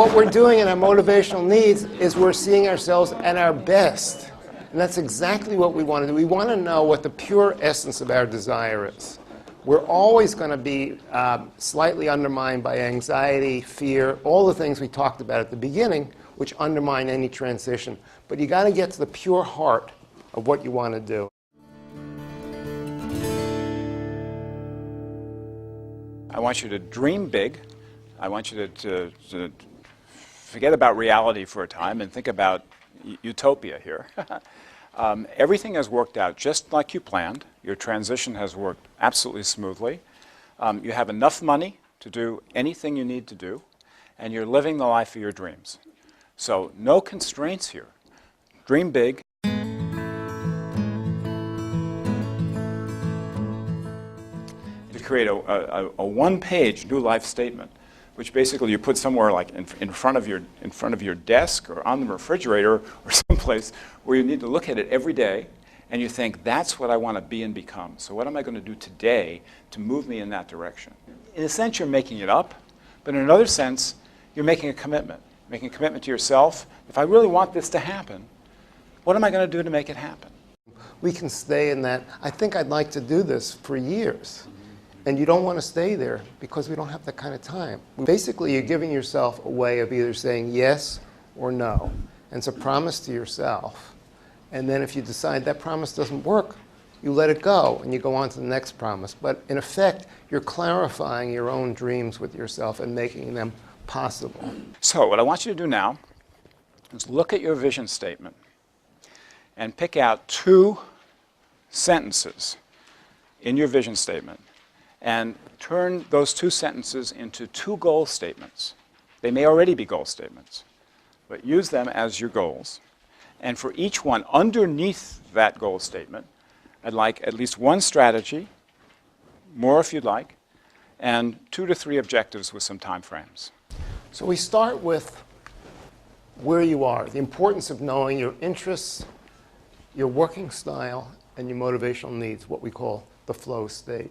what we're doing in our motivational needs is we're seeing ourselves at our best. And that's exactly what we want to do. We want to know what the pure essence of our desire is. We're always going to be slightly undermined by anxiety, fear, all the things we talked about at the beginning, which undermine any transition. But you got to get to the pure heart of what you want to do. I want you to dream big. I want you to forget about reality for a time and think about utopia here. Everything has worked out just like you planned. Your transition has worked absolutely smoothly. You have enough money to do anything you need to do, and you're living the life of your dreams. So no constraints here. Dream big. To create a one-page new life statement, which basically you put somewhere like in front of your desk or on the refrigerator or someplace where you need to look at it every day, and you think, that's what I want to be and become. So what am I going to do today to move me in that direction? In a sense, you're making it up, but in another sense, you're making a commitment. Making a commitment to yourself. If I really want this to happen, what am I going to do to make it happen? We can stay in that, I think I'd like to do this for years. And you don't want to stay there because we don't have that kind of time. Basically, you're giving yourself a way of either saying yes or no. And it's a promise to yourself. And then if you decide that promise doesn't work, you let it go and you go on to the next promise. But in effect, you're clarifying your own dreams with yourself and making them possible. So what I want you to do now is look at your vision statement and pick out 2 sentences in your vision statement and turn those 2 sentences into 2 goal statements. They may already be goal statements, but use them as your goals. And for each one, underneath that goal statement, I'd like at least 1 strategy, more if you'd like, and 2 to 3 objectives with some time frames. So we start with where you are, the importance of knowing your interests, your working style, and your motivational needs, what we call the flow state.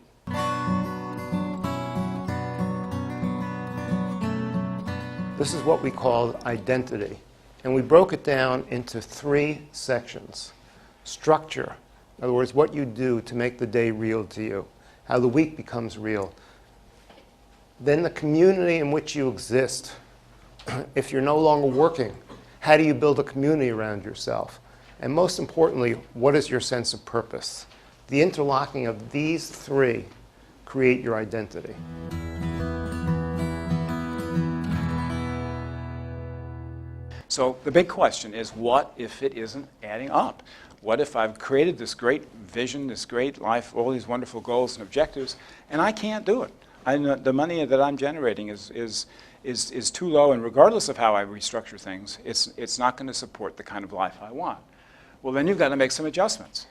This is what we call identity. And we broke it down into 3 sections. Structure, in other words, what you do to make the day real to you, how the week becomes real. Then the community in which you exist. If you're no longer working, how do you build a community around yourself? And most importantly, what is your sense of purpose? The interlocking of these 3 create your identity. So the big question is, what if it isn't adding up? What if I've created this great vision, this great life, all these wonderful goals and objectives, and I can't do it? The money that I'm generating is too low, and regardless of how I restructure things, it's not going to support the kind of life I want. Well, then you've got to make some adjustments.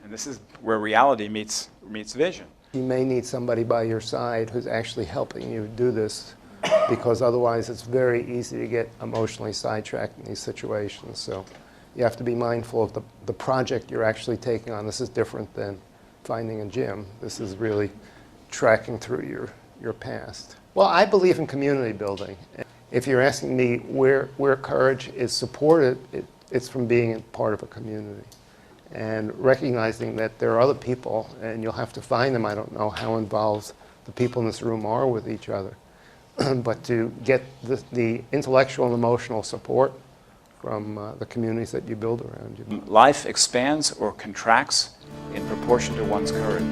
And this is where reality meets vision. You may need somebody by your side who's actually helping you do this, because otherwise it's very easy to get emotionally sidetracked in these situations. So you have to be mindful of the project you're actually taking on. This is different than finding a gym. This is really tracking through your past. Well, I believe in community building. If you're asking me where courage is supported, it's from being part of a community and recognizing that there are other people, and you'll have to find them. I don't know how involved the people in this room are with each other. But to get the intellectual and emotional support from the communities that you build around you. Life expands or contracts in proportion to one's courage.